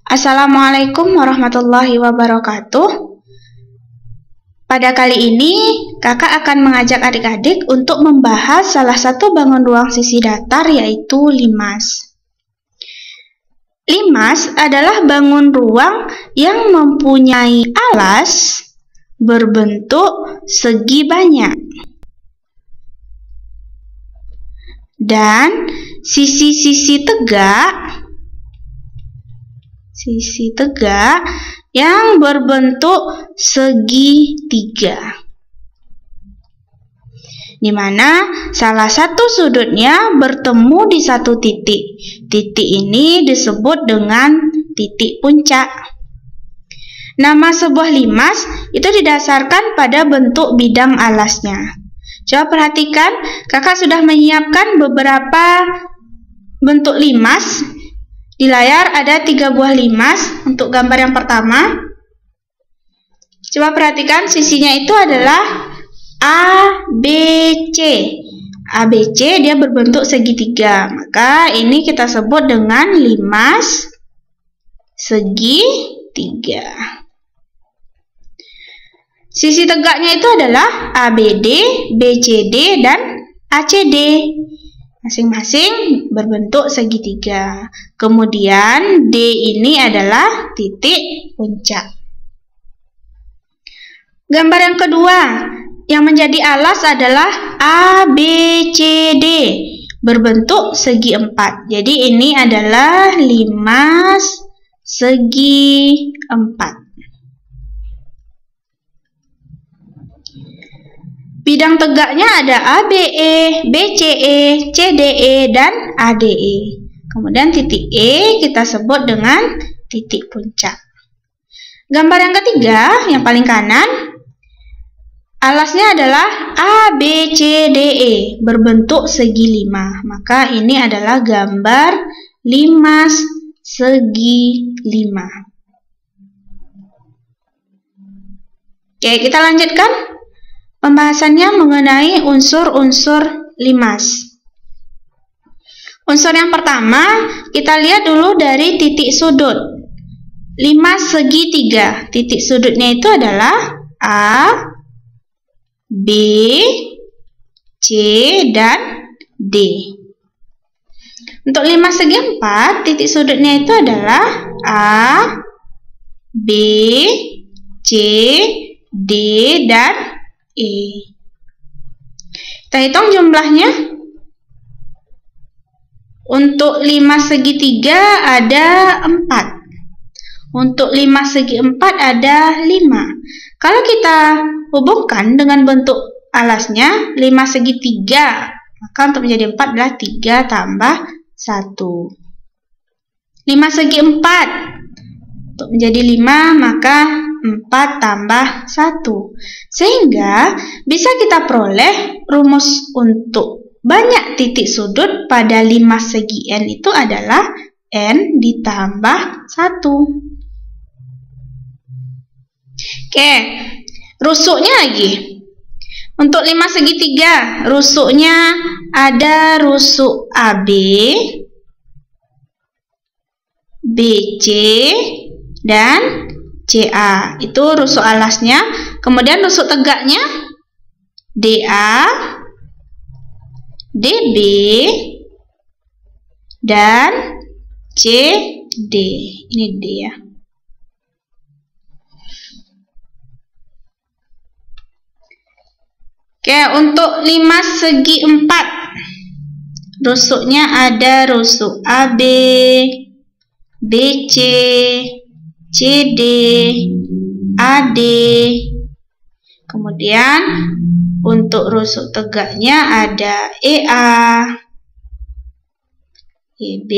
Assalamualaikum warahmatullahi wabarakatuh. Pada kali ini, kakak akan mengajak adik-adik untuk membahas salah satu bangun ruang sisi datar, yaitu limas. Limas adalah bangun ruang yang mempunyai alas berbentuk segi banyak dan sisi-sisi tegak yang berbentuk segitiga, di mana salah satu sudutnya bertemu di satu titik. Titik ini disebut dengan titik puncak. Nama sebuah limas itu didasarkan pada bentuk bidang alasnya. Coba perhatikan, kakak sudah menyiapkan beberapa bentuk limas. Di layar ada 3 buah limas untuk gambar yang pertama. Coba perhatikan, sisinya itu adalah ABC. ABC dia berbentuk segitiga, maka ini kita sebut dengan limas segitiga. Sisi tegaknya itu adalah ABD, BCD, dan ACD. Masing-masing berbentuk segitiga. Kemudian D ini adalah titik puncak. Gambar yang kedua, yang menjadi alas adalah ABCD, berbentuk segi 4. Jadi ini adalah limas segi 4. Bidang tegaknya ada ABE, BCE, CDE, dan ADE. Kemudian titik E kita sebut dengan titik puncak. Gambar yang ketiga, yang paling kanan, alasnya adalah ABCDE, berbentuk segi 5. Maka ini adalah gambar limas segi 5. Oke, kita lanjutkan pembahasannya mengenai unsur-unsur limas. Unsur yang pertama, kita lihat dulu dari titik sudut. Limas segitiga, titik sudutnya itu adalah A, B, C, dan D. Untuk limas segi 4, titik sudutnya itu adalah A, B, C, D, dan E. Kita hitung jumlahnya. Untuk limas segitiga ada 4. Untuk limas segi 4 ada 5. Kalau kita hubungkan dengan bentuk alasnya, limas segitiga, maka untuk menjadi 4 adalah 3 tambah 1. Limas segi 4 untuk menjadi 5, maka 4 tambah 1. Sehingga bisa kita peroleh rumus untuk banyak titik sudut pada limas segi N itu adalah N ditambah 1. Oke, rusuknya lagi. Untuk limas segitiga, rusuknya ada rusuk AB, BC, dan CA. Itu rusuk alasnya. Kemudian rusuk tegaknya DA, DB, dan CD. Ini D ya. Oke, untuk limas segi 4, rusuknya ada rusuk AB, BC, CD, AD. Kemudian untuk rusuk tegaknya ada EA, EB,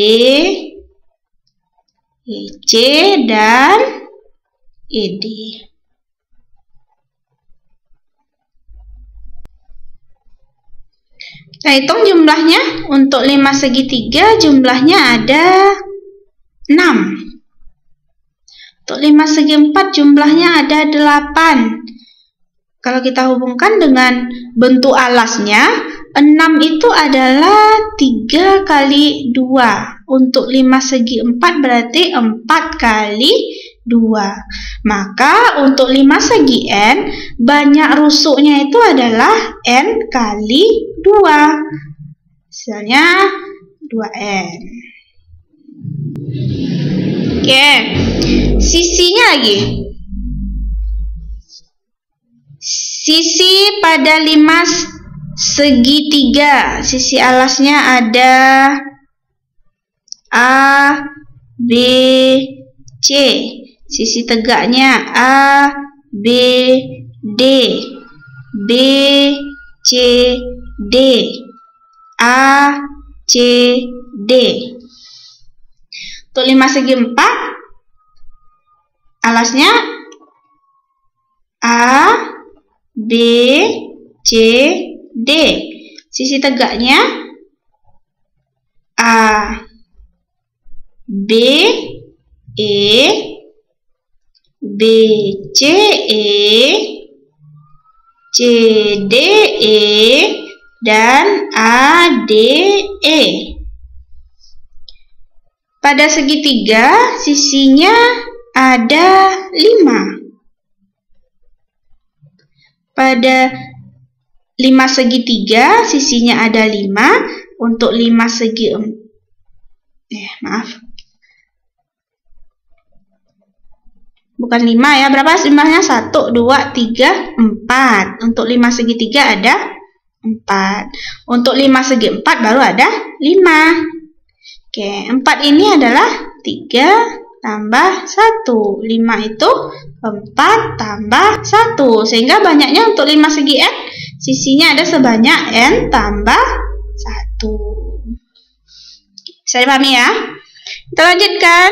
EC, dan ED. Kita hitung jumlahnya. Untuk limas segitiga jumlahnya ada 6. Untuk limas segi 4 jumlahnya ada 8. Kalau kita hubungkan dengan bentuk alasnya, 6 itu adalah 3 kali 2. Untuk 5 segi 4 berarti 4 kali 2. Maka untuk 5 segi n, banyak rusuknya itu adalah n kali 2. Misalnya 2n. Oke, sisinya lagi. Sisi pada 5 segitiga, sisi alasnya ada A, B, C. Sisi tegaknya A, B, D. B, C, D. A, C, D. Untuk 5 segi 4, alasnya A, B, C, D. Sisi tegaknya A, B, E, B, C, E, C, D, E, dan A, D, E. Pada segitiga, sisinya ada 5. Pada 5 segitiga, sisinya ada 5. Untuk 5 segi bukan 5 ya. Berapa jumlahnya? 1, 2, 3, 4. Untuk 5 segitiga ada 4. Untuk 5 segi 4 baru ada 5. Oke, 4 ini adalah 3 tambah 1. 5 itu 4 tambah 1. Sehingga banyaknya untuk 5 segi n, sisinya ada sebanyak n tambah 1. Bisa dipahami ya? Kita lanjutkan.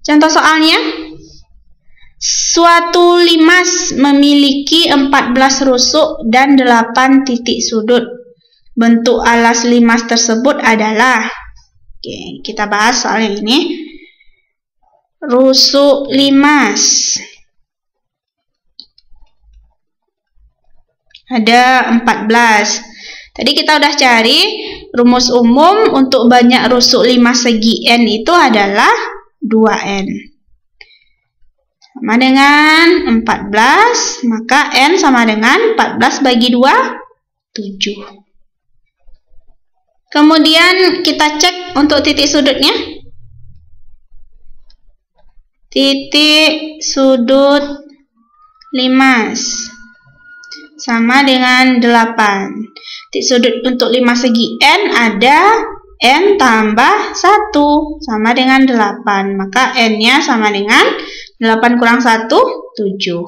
Contoh soalnya. Suatu limas memiliki 14 rusuk dan 8 titik sudut. Bentuk alas limas tersebut adalah... Oke, kita bahas soal yang ini. Rusuk limas. Ada 14. Tadi kita udah cari rumus umum untuk banyak rusuk limas segi n itu adalah 2n. Sama dengan 14, maka n sama dengan 14 bagi 2, 7. Kemudian kita cek untuk titik sudutnya. Titik sudut limas sama dengan 8. Titik sudut untuk 5 segi n ada n tambah 1 sama dengan 8. Maka n-nya sama dengan 8 kurang 1, 7.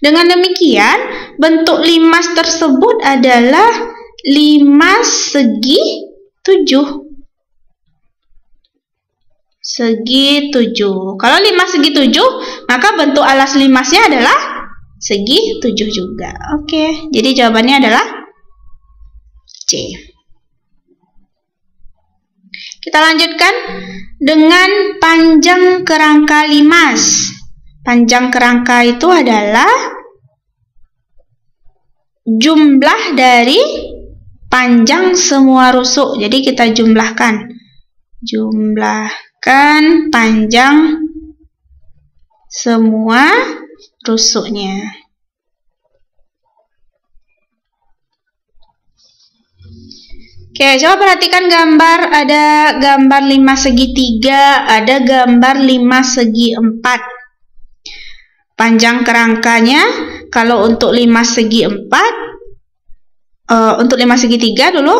Dengan demikian, bentuk limas tersebut adalah limas segi 7. Segi 7. Kalau limas segi 7, maka bentuk alas limasnya adalah segi 7 juga. Oke, jadi jawabannya adalah C. Kita lanjutkan dengan panjang kerangka limas. Panjang kerangka itu adalah jumlah dari panjang semua rusuk. Jadi kita jumlahkan. Jumlahkan panjang semua rusuknya. Oke, coba perhatikan gambar. Ada gambar 5 segitiga, ada gambar 5 segi 4. Panjang kerangkanya, kalau untuk 5 segi 4, untuk 5 segitiga dulu,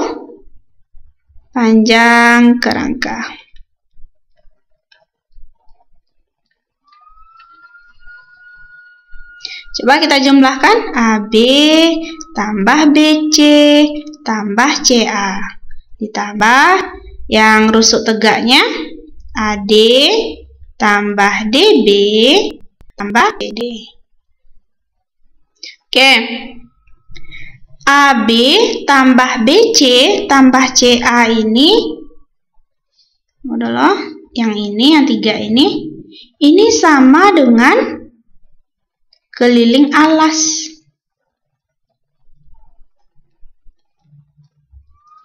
panjang kerangka. Coba kita jumlahkan AB tambah BC tambah CA. Ditambah yang rusuk tegaknya AD tambah DB tambah DD. Oke. AB tambah BC tambah CA ini, modal yang ini, yang 3 ini sama dengan keliling alas.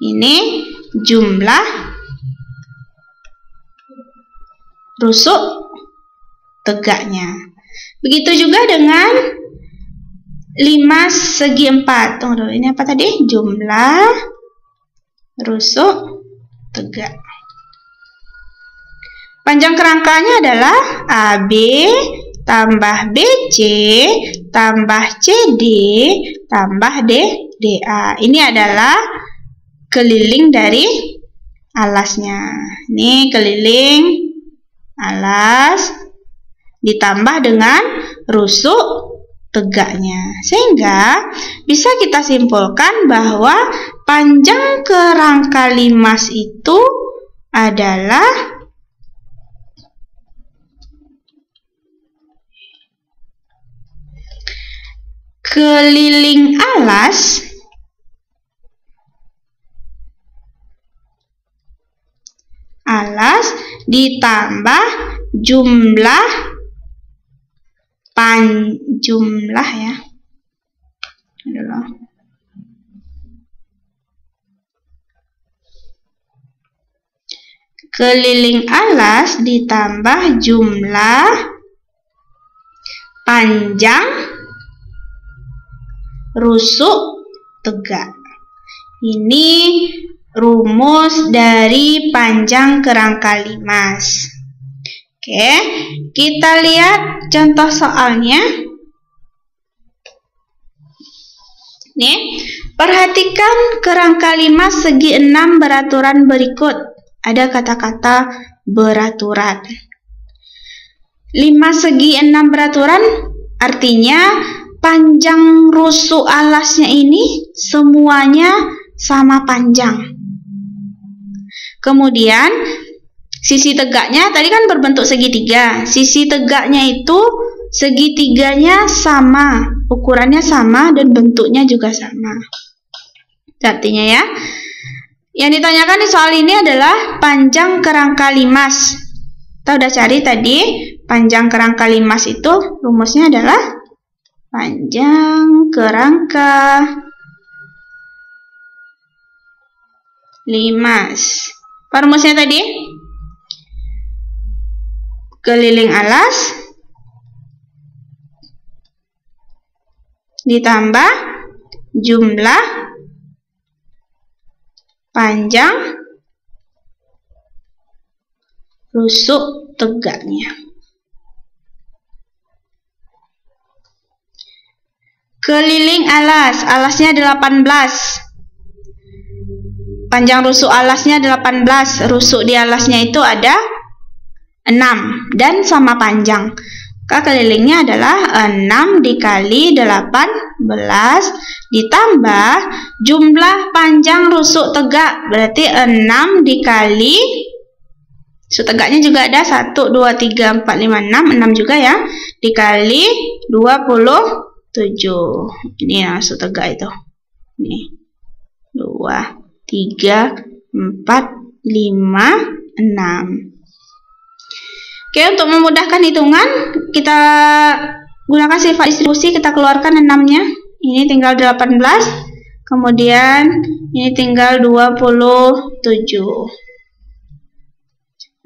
Ini jumlah rusuk tegaknya. Begitu juga dengan 5 segi 4. Tunggu dulu, ini apa tadi? Jumlah rusuk tegak. Panjang kerangkanya adalah AB tambah BC tambah CD tambah DA. Ini adalah keliling dari alasnya. Ini keliling alas ditambah dengan rusuk tegaknya. Sehingga bisa kita simpulkan bahwa panjang kerangka limas itu adalah keliling alas ditambah jumlah ya. Keliling alas ditambah jumlah panjang rusuk tegak. Ini rumus dari panjang kerangka limas. Oke, kita lihat contoh soalnya. Nih, perhatikan kerangka limas segi 6 beraturan berikut. Ada kata-kata beraturan. 5 segi 6 beraturan artinya panjang rusuk alasnya ini semuanya sama panjang. Kemudian sisi tegaknya tadi kan berbentuk segitiga. Sisi tegaknya itu segitiganya sama, ukurannya sama dan bentuknya juga sama. Artinya ya, yang ditanyakan di soal ini adalah panjang kerangka limas. Kita udah cari tadi, panjang kerangka limas itu rumusnya adalah panjang kerangka limas. Apa rumusnya tadi? Keliling alas ditambah jumlah panjang rusuk tegaknya. Keliling alas, alasnya 18. Panjang rusuk alasnya 18, rusuk di alasnya itu ada 6 dan sama panjang. Maka kelilingnya adalah 6 dikali 18 ditambah jumlah panjang rusuk tegak. Berarti 6 dikali rusuk tegaknya juga ada 1, 2, 3, 4, 5, 6. 6 juga ya. Dikali 27. Ini rusuk tegak itu. Nih. 2, 3, 4, 5, 6. Oke, untuk memudahkan hitungan, kita gunakan sifat distribusi, kita keluarkan 6-nya. Ini tinggal 18, kemudian ini tinggal 27.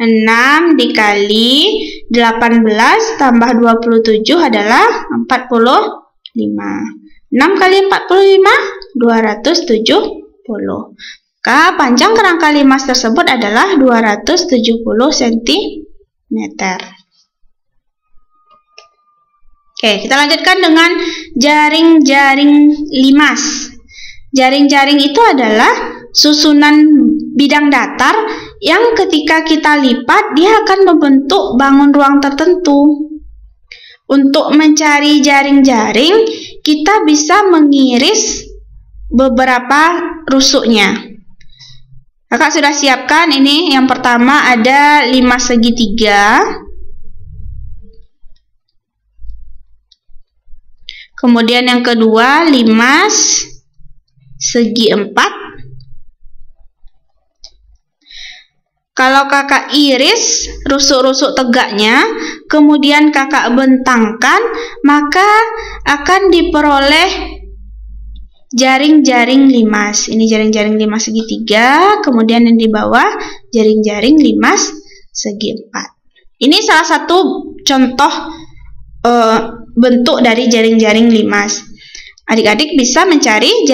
6 dikali 18 tambah 27 adalah 45. 6 kali 45, 270. Maka panjang kerangka limas tersebut adalah 270 cm. Oke, kita lanjutkan dengan jaring-jaring limas. Jaring-jaring itu adalah susunan bidang datar yang ketika kita lipat dia akan membentuk bangun ruang tertentu. Untuk mencari jaring-jaring, kita bisa mengiris beberapa rusuknya. Kakak sudah siapkan ini. Yang pertama ada 5 segitiga. Kemudian yang kedua 5 segi 4. Kalau kakak iris rusuk-rusuk tegaknya, kemudian kakak bentangkan, maka akan diperoleh jaring-jaring limas. Ini jaring-jaring limas segitiga, kemudian yang di bawah jaring-jaring limas segi 4. Ini salah satu contoh bentuk dari jaring-jaring limas. Adik-adik bisa mencari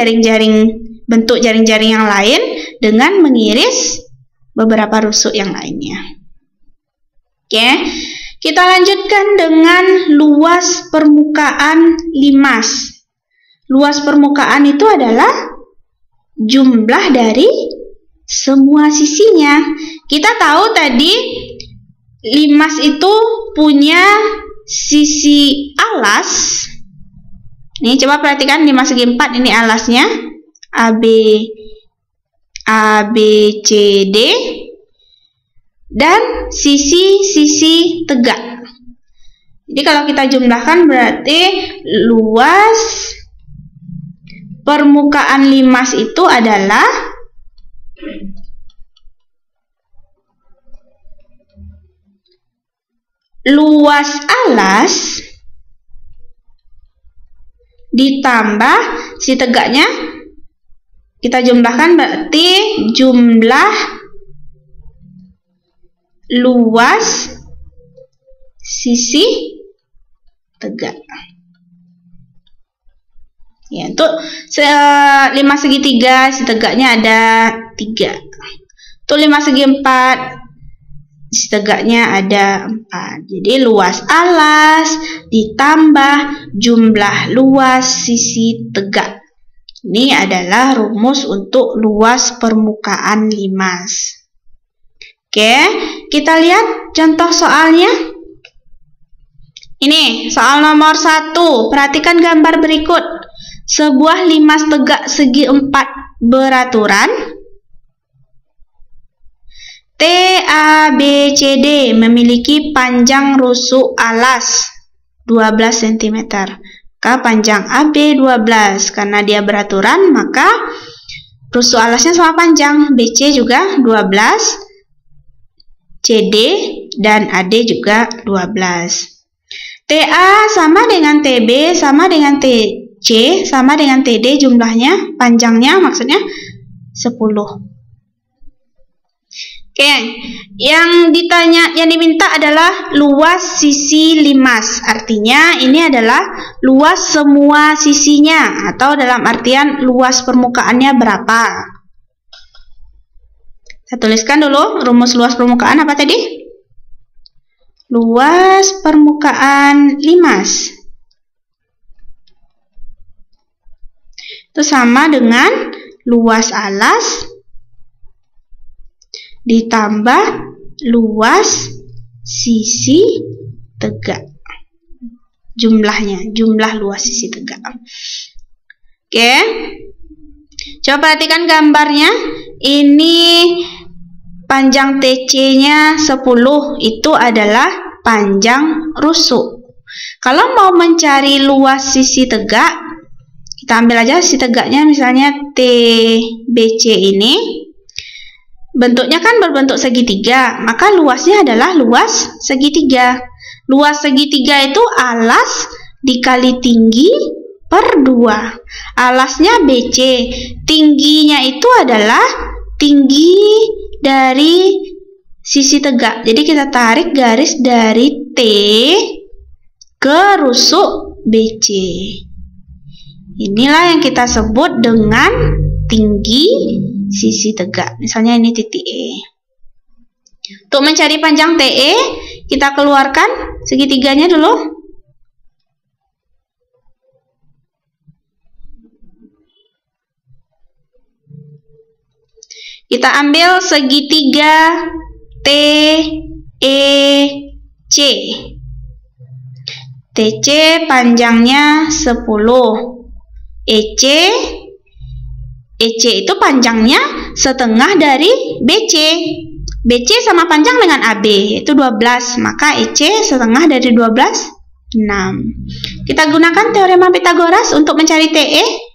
bentuk jaring-jaring yang lain dengan mengiris beberapa rusuk yang lainnya. Oke, kita lanjutkan dengan luas permukaan limas. Luas permukaan itu adalah jumlah dari semua sisinya. Kita tahu tadi limas itu punya sisi alas. Nih, coba perhatikan limas segi 4, ini alasnya A, B, C, D. Dan sisi-sisi tegak. Jadi kalau kita jumlahkan berarti luas permukaan limas itu adalah luas alas ditambah si tegaknya, kita jumlahkan berarti jumlah luas sisi tegak. Ya, untuk limas segitiga si tegaknya ada 3. Untuk limas segi 4 si tegaknya ada 4. Jadi luas alas ditambah jumlah luas sisi tegak. Ini adalah rumus untuk luas permukaan limas. Oke, kita lihat contoh soalnya. Ini soal nomor 1. Perhatikan gambar berikut. Sebuah limas tegak segi 4 beraturan T, A, B, C, D memiliki panjang rusuk alas 12 cm. Maka panjang AB 12. Karena dia beraturan, maka rusuk alasnya sama panjang. BC juga 12, CD dan AD juga 12. TA sama dengan TB sama dengan TC sama dengan TD, jumlahnya, panjangnya maksudnya 10. Oke, yang diminta adalah luas sisi limas. Artinya ini adalah luas semua sisinya, atau dalam artian luas permukaannya berapa. Saya tuliskan dulu rumus luas permukaan apa tadi? Luas permukaan limas itu sama dengan luas alas ditambah luas sisi tegak. Jumlahnya, jumlah luas sisi tegak. Oke. Coba perhatikan gambarnya. Ini panjang TC-nya 10, itu adalah panjang rusuk. Kalau mau mencari luas sisi tegak, kita ambil aja sisi tegaknya, misalnya TBC ini. Bentuknya kan berbentuk segitiga, maka luasnya adalah luas segitiga. Luas segitiga itu alas dikali tinggi per 2. Alasnya BC, tingginya itu adalah tinggi dari sisi tegak. Jadi kita tarik garis dari T ke rusuk BC. Inilah yang kita sebut dengan tinggi sisi tegak. Misalnya ini titik E. Untuk mencari panjang TE, kita keluarkan segitiganya dulu. Kita ambil segitiga TEC. TC panjangnya 10. EC itu panjangnya setengah dari BC. BC sama panjang dengan AB, itu 12. Maka EC setengah dari 12, 6. Kita gunakan teorema Pythagoras untuk mencari TE.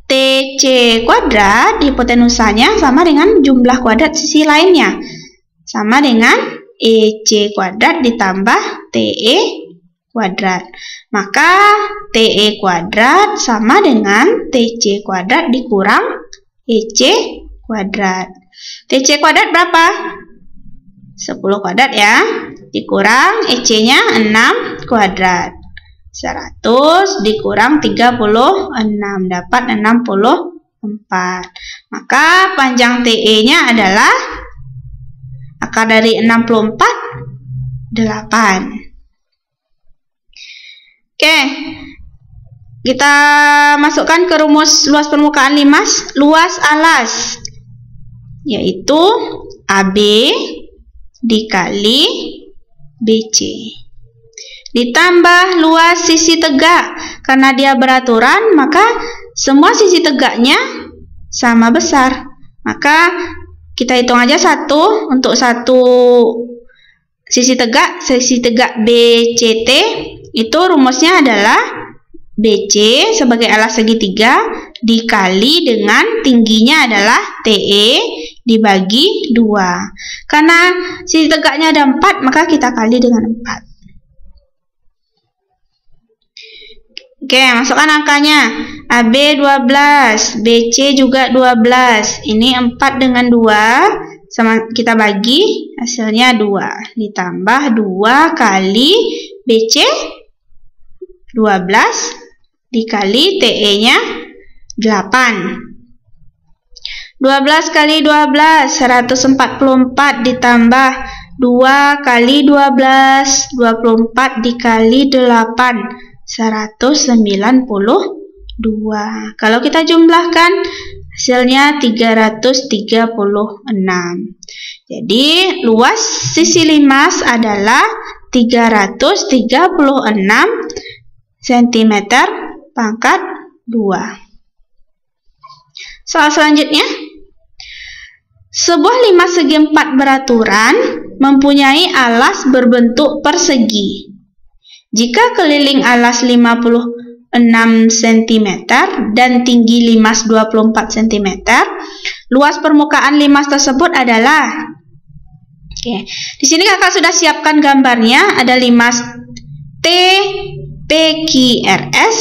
TC kuadrat hipotenusanya sama dengan jumlah kuadrat sisi lainnya, sama dengan EC kuadrat ditambah TE kuadrat. Maka TE kuadrat sama dengan TC kuadrat dikurang EC kuadrat. TC kuadrat berapa? 10 kuadrat ya. Dikurang EC-nya 6 kuadrat. 100 dikurang 36 dapat 64. Maka panjang TE-nya adalah akar dari 64 8. Oke, kita masukkan ke rumus luas permukaan limas. Luas alas yaitu AB dikali BC ditambah luas sisi tegak. Karena dia beraturan, maka semua sisi tegaknya sama besar. Maka kita hitung aja satu untuk satu sisi tegak BCT. Itu rumusnya adalah BC sebagai alas segitiga dikali dengan tingginya adalah TE dibagi 2. Karena sisi tegaknya ada 4, maka kita kali dengan 4. Oke, masukkan angkanya. AB 12, BC juga 12. Ini 4 dengan 2 sama kita bagi, hasilnya 2. Ditambah 2 kali BC 12 dikali TE-nya 8. 12 kali 12 144 ditambah 2 kali 12 24 dikali 8 192. Kalau kita jumlahkan hasilnya 336. Jadi luas sisi limas adalah 336 cm pangkat 2. Soal selanjutnya. Sebuah limas segi 4 beraturan mempunyai alas berbentuk persegi. Jika keliling alas 56 cm dan tinggi limas 24 cm, luas permukaan limas tersebut adalah. Oke, di sini kakak sudah siapkan gambarnya. Ada limas TPQRS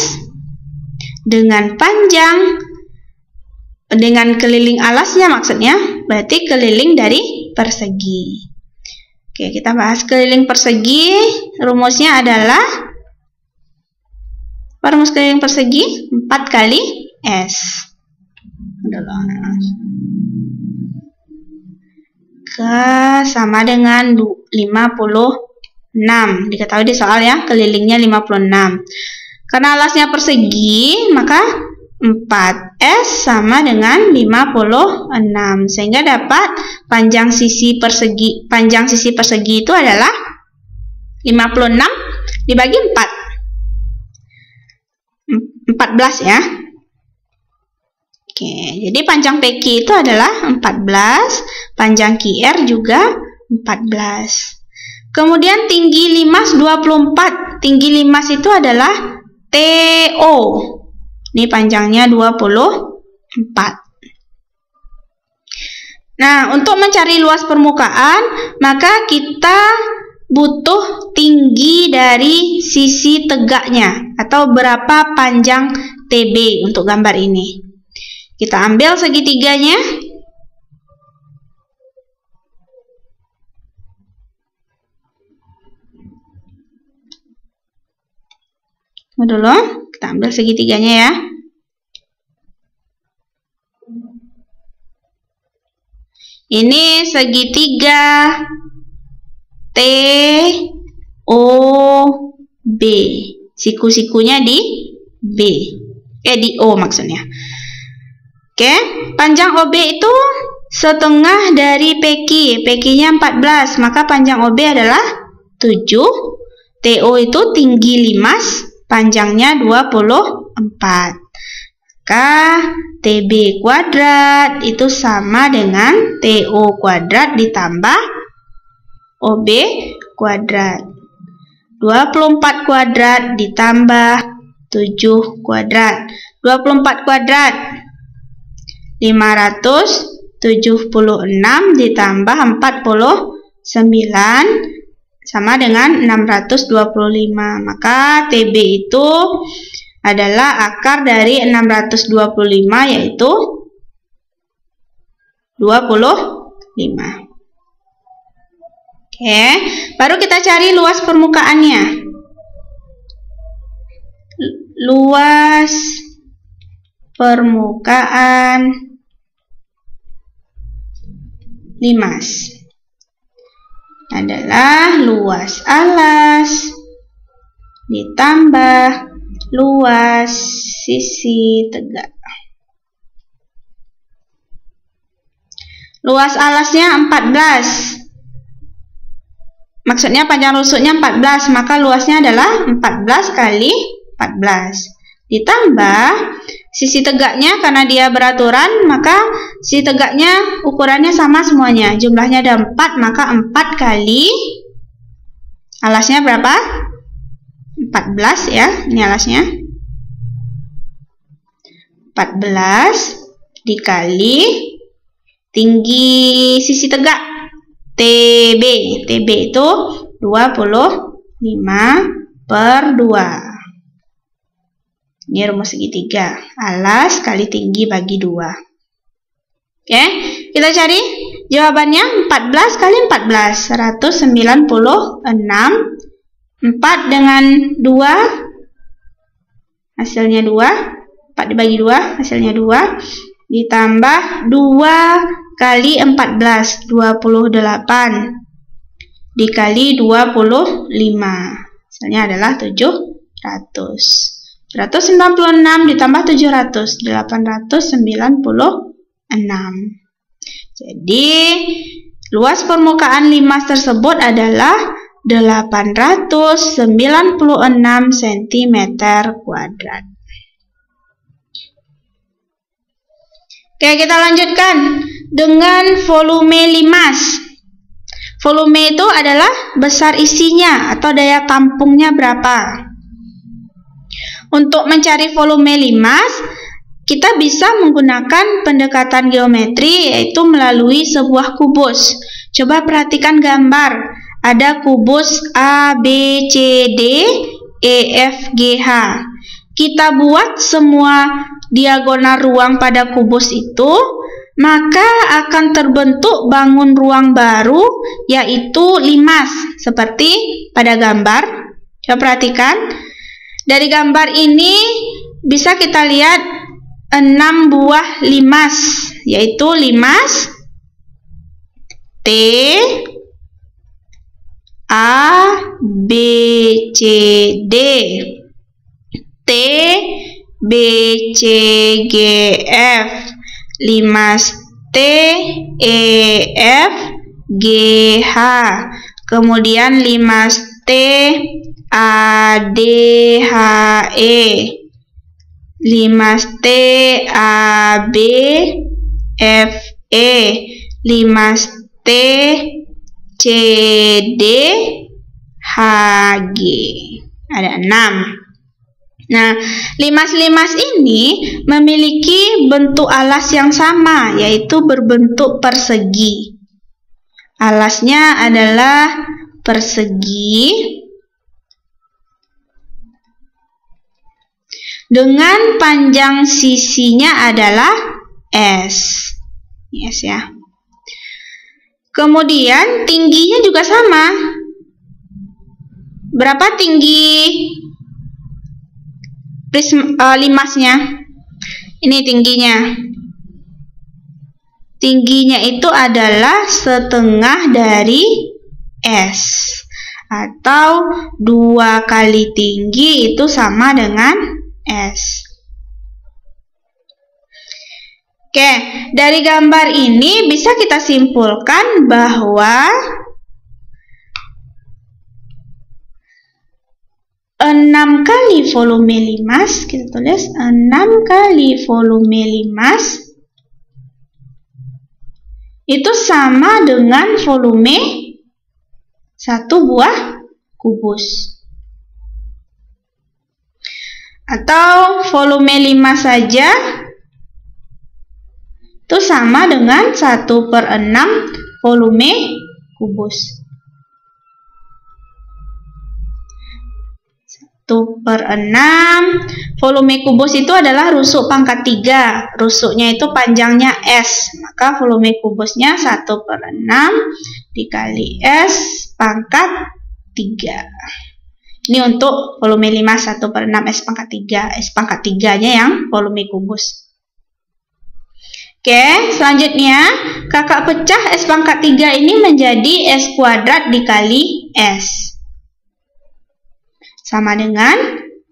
dengan panjang, dengan keliling alasnya maksudnya, berarti keliling dari persegi. Oke, kita bahas keliling persegi. Rumusnya adalah, rumus keliling persegi 4 kali S. Sama dengan 56. Diketahui di soal ya, kelilingnya 56. Karena alasnya persegi, maka 4S sama dengan 56. Sehingga dapat panjang sisi persegi itu adalah 56 dibagi 4. 14 ya. Oke, jadi panjang PQ itu adalah 14, panjang QR juga 14. Kemudian tinggi limas 24. Tinggi limas itu adalah TO. Ini panjangnya 24. Nah, untuk mencari luas permukaan, maka kita butuh tinggi dari sisi tegaknya atau berapa panjang TB untuk gambar ini. Kita ambil segitiganya. Dulu kita ambil segitiganya ya. Ini segitiga TOB. Siku-sikunya di B. Di O maksudnya. Oke, panjang OB itu setengah dari PQ. PQ-nya 14, maka panjang OB adalah 7. TO itu tinggi limas, panjangnya 24. Maka TB kuadrat itu sama dengan TO kuadrat ditambah OB kuadrat. 24 kuadrat ditambah 7 kuadrat. 24 kuadrat 576 ditambah 49 sama dengan 625. Maka TB itu adalah akar dari 625, yaitu 25. Oke, baru kita cari luas permukaannya. Luas permukaan limas adalah luas alas ditambah luas sisi tegak. Luas alasnya 14. Maksudnya panjang rusuknya 14, maka luasnya adalah 14 kali 14. Ditambah sisi tegaknya, karena dia beraturan, maka sisi tegaknya ukurannya sama semuanya. Jumlahnya ada 4, maka 4 kali alasnya berapa? 14 ya, ini alasnya. 14 dikali tinggi sisi tegak TB. TB itu 25/2. Ini rumus segitiga. Alas kali tinggi bagi 2. Oke, kita cari jawabannya. 14 kali 14, 196. 4 dengan 2, hasilnya 2. 4 dibagi 2, hasilnya 2. Ditambah 2 kali 14, 28. Dikali 25. Hasilnya adalah 700. 196 ditambah 700, 896. Jadi, luas permukaan limas tersebut adalah 896 cm². Oke, kita lanjutkan dengan volume limas. Volume itu adalah besar isinya atau daya tampungnya berapa. Untuk mencari volume limas, kita bisa menggunakan pendekatan geometri, yaitu melalui sebuah kubus. Coba perhatikan gambar. Ada kubus A, B, C, D, E, F, G, H. Kita buat semua diagonal ruang pada kubus itu, maka akan terbentuk bangun ruang baru, yaitu limas, seperti pada gambar. Coba perhatikan. Dari gambar ini bisa kita lihat 6 buah limas, yaitu limas T, A, B, C, D, T, B, C, G, F, limas T, E, F, G, H, kemudian limas T, A, D, H, E, limas T, A, B, F, E, limas T, C, D, H, G. Ada 6. Nah, limas-limas ini memiliki bentuk alas yang sama, yaitu berbentuk persegi. Alasnya adalah persegi dengan panjang sisinya adalah S. Ini S ya. Kemudian tingginya juga sama. Berapa tinggi limasnya? Ini tingginya. Tingginya itu adalah setengah dari S. Atau 2 kali tinggi itu sama dengan S. Oke, dari gambar ini bisa kita simpulkan bahwa 6 kali volume limas, kita tulis 6 kali volume limas itu sama dengan volume 1 buah kubus. Atau volume limas saja itu sama dengan 1/6 volume kubus. per 6. Volume kubus itu adalah rusuk pangkat 3. Rusuknya itu panjangnya S. Maka volume kubusnya 1 per 6 dikali S pangkat 3. Ini untuk volume 5 1 per 6 S pangkat 3. S pangkat 3-nya yang volume kubus. Oke, selanjutnya kakak pecah S pangkat 3 ini menjadi S kuadrat dikali S. Sama dengan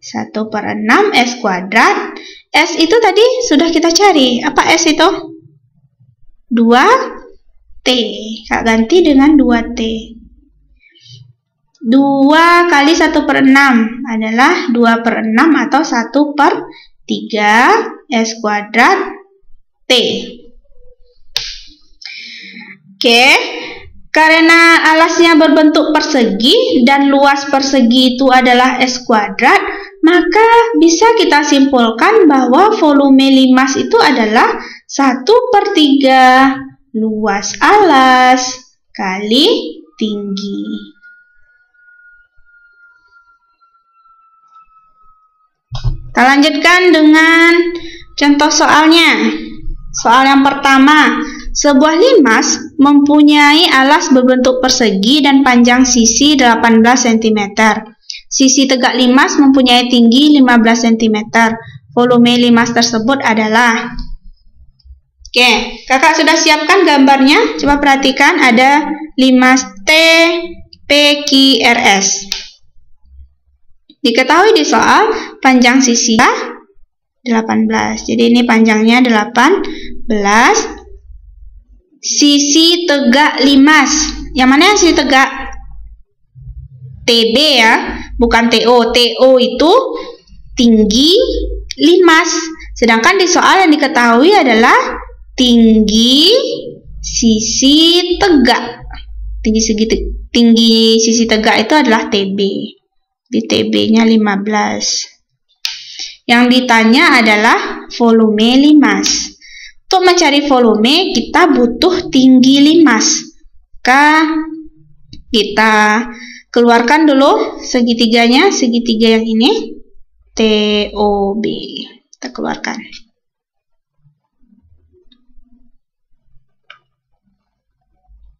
1 per 6 S kuadrat. S itu tadi sudah kita cari. Apa S itu? 2T. Kak ganti dengan 2T. 2 kali 1 per 6 adalah 2 per 6 atau 1 per 3 S kuadrat T. Oke, karena alasnya berbentuk persegi dan luas persegi itu adalah S kuadrat, maka bisa kita simpulkan bahwa volume limas itu adalah 1 per 3 luas alas kali tinggi. Kita lanjutkan dengan contoh soalnya. Soal yang pertama, sebuah limas mempunyai alas berbentuk persegi dan panjang sisi 18 cm. Sisi tegak limas mempunyai tinggi 15 cm. Volume limas tersebut adalah... Oke, kakak sudah siapkan gambarnya. Coba perhatikan, ada limas T, P, Q, R, S. Diketahui di soal panjang sisi 18. Jadi ini panjangnya 18. Sisi tegak limas. Yang mana yang sisi tegak? TB ya, bukan TO. TO itu tinggi limas. Sedangkan di soal yang diketahui adalah tinggi sisi tegak. Tinggi sisi tegak itu adalah TB. Di TB-nya 15. Yang ditanya adalah volume limas. Untuk mencari volume, kita butuh tinggi limas. Maka kita keluarkan dulu segitiganya, segitiga yang ini, TOB. Kita keluarkan.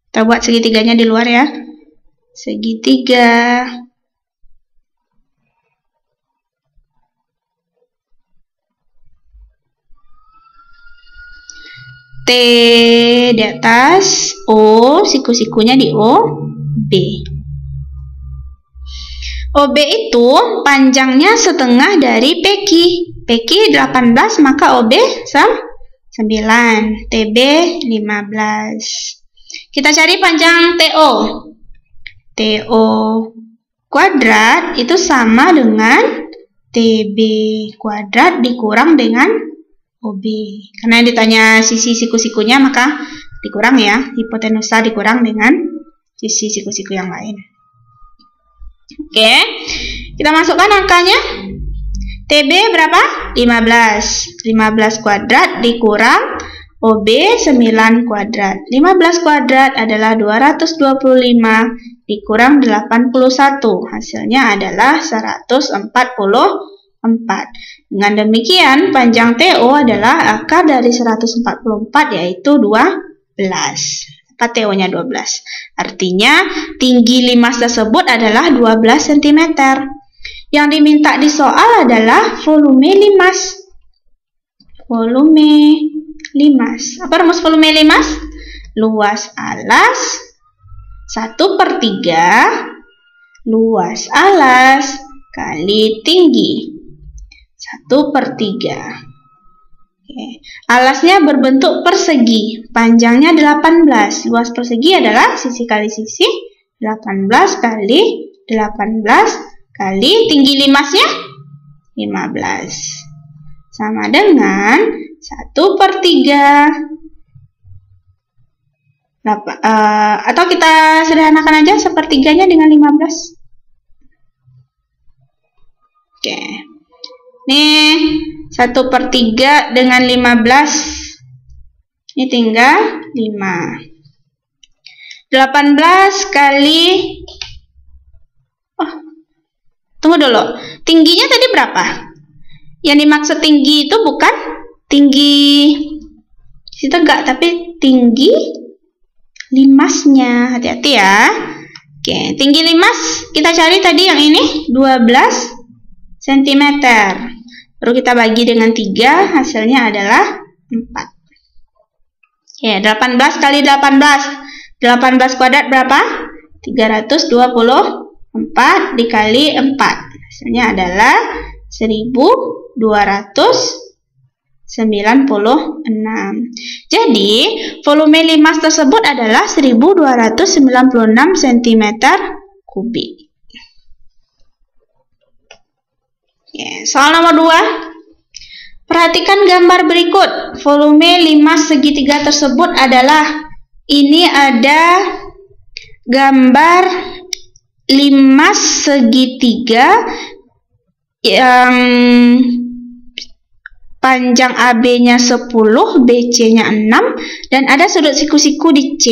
Kita buat segitiganya di luar ya. Segitiga. T di atas, O, siku-sikunya di O, B. OB itu panjangnya setengah dari PQ. PQ 18, maka OB 9, TB 15. Kita cari panjang TO. TO kuadrat itu sama dengan TB kuadrat dikurang dengan OB. Karena yang ditanya sisi siku-sikunya, maka dikurang ya. Hipotenusa dikurang dengan sisi siku-siku yang lain. Oke, kita masukkan angkanya. TB berapa? 15. 15 kuadrat dikurang OB 9 kuadrat. 15 kuadrat adalah 225 dikurang 81. Hasilnya adalah 144. Dengan demikian, panjang TO adalah akar dari 144, yaitu 12. TO-nya 12. Artinya, tinggi limas tersebut adalah 12 cm. Yang diminta di soal adalah volume limas. Volume limas. Apa rumus volume limas? Luas alas 1 per 3 luas alas kali tinggi 1 per 3. Oke. Alasnya berbentuk persegi, panjangnya 18. Luas persegi adalah sisi kali sisi, 18 kali 18 kali tinggi limasnya 15. Sama dengan 1 per 3. Atau kita sederhanakan aja sepertiganya dengan 15. Oke. Nih, 1 per 3 dengan 15. Ini tinggal 5. 18 kali Tunggu dulu. Tingginya tadi berapa? Yang dimaksud tinggi itu bukan tinggi si tegak, tapi tinggi limasnya. Hati-hati ya. Oke, tinggi limas kita cari tadi yang ini 12 cm. Baru kita bagi dengan 3, hasilnya adalah 4. Oke, 18 kali 18. 18 kuadrat berapa? 324 dikali 4. Hasilnya adalah 1296. Jadi, volume limas tersebut adalah 1296 cm kubik. Oke, soal nomor 2. Perhatikan gambar berikut. Volume limas segitiga tersebut adalah, ini ada gambar limas segitiga yang panjang AB-nya 10, BC-nya 6, dan ada sudut siku-siku di C.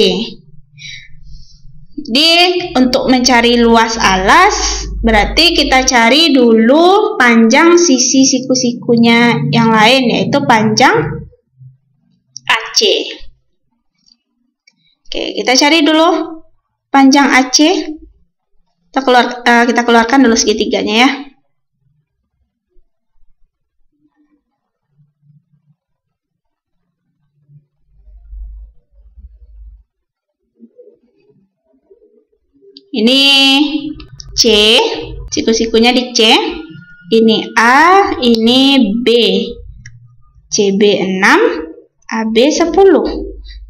Untuk mencari luas alas, berarti kita cari dulu panjang sisi siku-sikunya yang lain, yaitu panjang AC. Oke, kita cari dulu panjang AC. Kita keluarkan dulu segitiganya ya. Ini C, siku-sikunya di C. Ini A, ini B. CB 6, AB 10.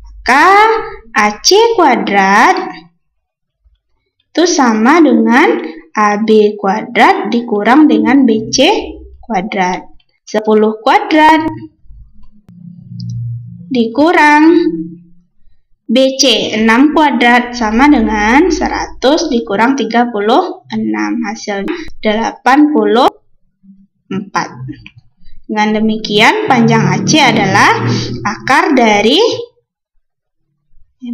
Maka AC kuadrat itu sama dengan AB kuadrat dikurang dengan BC kuadrat. 10 kuadrat dikurang BC 6 kuadrat sama dengan 100 dikurang 36. Hasilnya 84. Dengan demikian panjang AC adalah akar dari,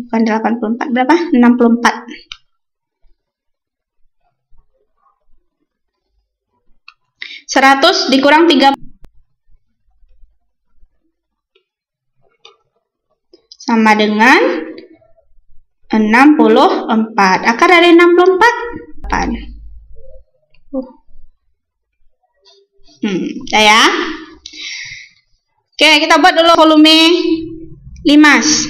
bukan 84, berapa? 64. Seratus dikurang 3 sama dengan 64. Akar dari 64 ya. Oke, kita buat dulu volume limas.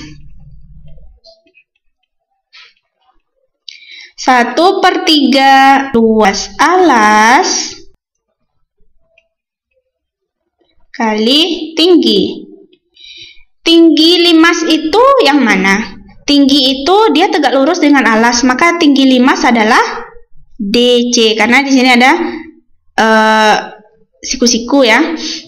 1/3 luas alas kali tinggi. Tinggi limas itu yang mana? Tinggi itu dia tegak lurus dengan alas, maka tinggi limas adalah DC, karena di sini ada siku-siku ya.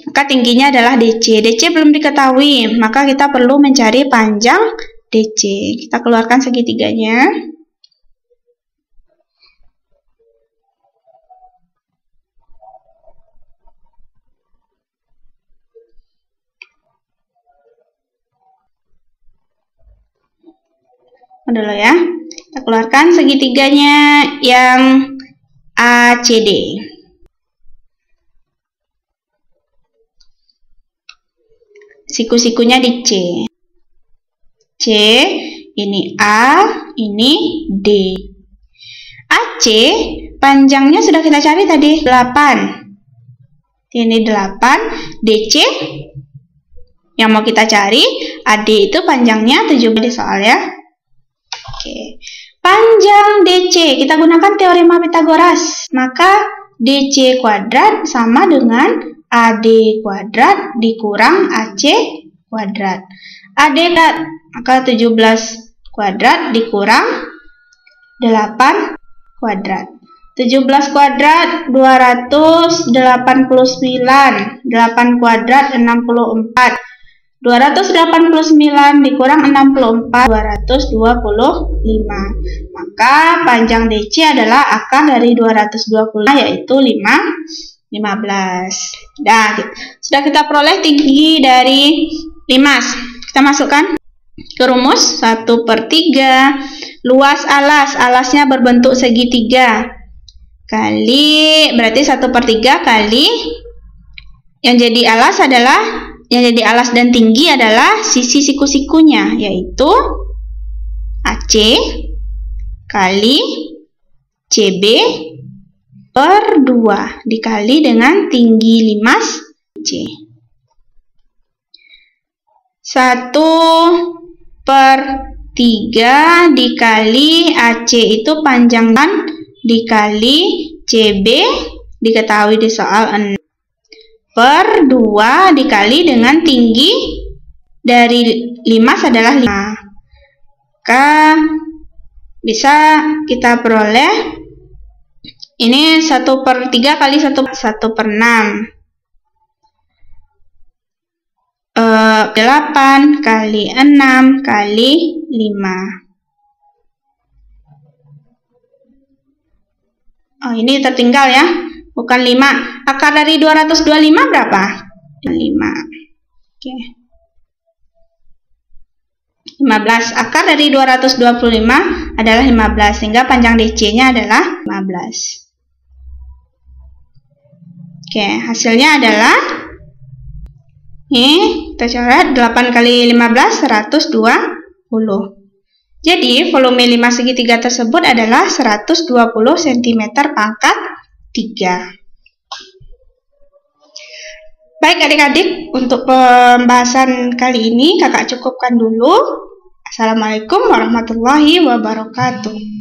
Maka tingginya adalah DC. DC belum diketahui, maka kita perlu mencari panjang DC. Kita keluarkan segitiganya. Dulu ya, kita keluarkan segitiganya yang ACD. Siku-sikunya di C. C, ini A, ini D. AC panjangnya sudah kita cari tadi 8. Ini 8. DC yang mau kita cari, AD itu panjangnya 17 di soal ya. Oke, panjang DC kita gunakan teorema Pythagoras, maka DC kuadrat sama dengan AD kuadrat dikurang AC kuadrat. AD maka 17 kuadrat dikurang 8 kuadrat. 17 kuadrat 289, 8 kuadrat 64. 289 dikurang 64, 225. Maka panjang DC adalah akar dari 225, yaitu 15. Nah, sudah kita peroleh tinggi dari limas. Kita masukkan ke rumus. 1/3 luas alas. Alasnya berbentuk segitiga. kali, berarti 1/3 kali yang jadi alas dan tinggi adalah sisi siku-sikunya, yaitu AC kali CB per 2 dikali dengan tinggi 5C. 1/3 dikali AC itu panjang dan dikali CB diketahui di soal 6 per 2 dikali dengan tinggi dari 5 adalah 5. Maka bisa kita peroleh ini 1/3 kali 1/6. 8 kali 6 kali 5. Oh, ini tertinggal ya, bukan 5. Akar dari 225 berapa? 5. Oke. 15. Akar dari 225 adalah 15, sehingga panjang DC-nya adalah 15. Oke, hasilnya adalah ini kita coret 8 kali 15 120. Jadi volume 5 segitiga tersebut adalah 120 cm pangkat 3. Baik adik-adik, untuk pembahasan kali ini kakak cukupkan dulu. Assalamualaikum warahmatullahi wabarakatuh.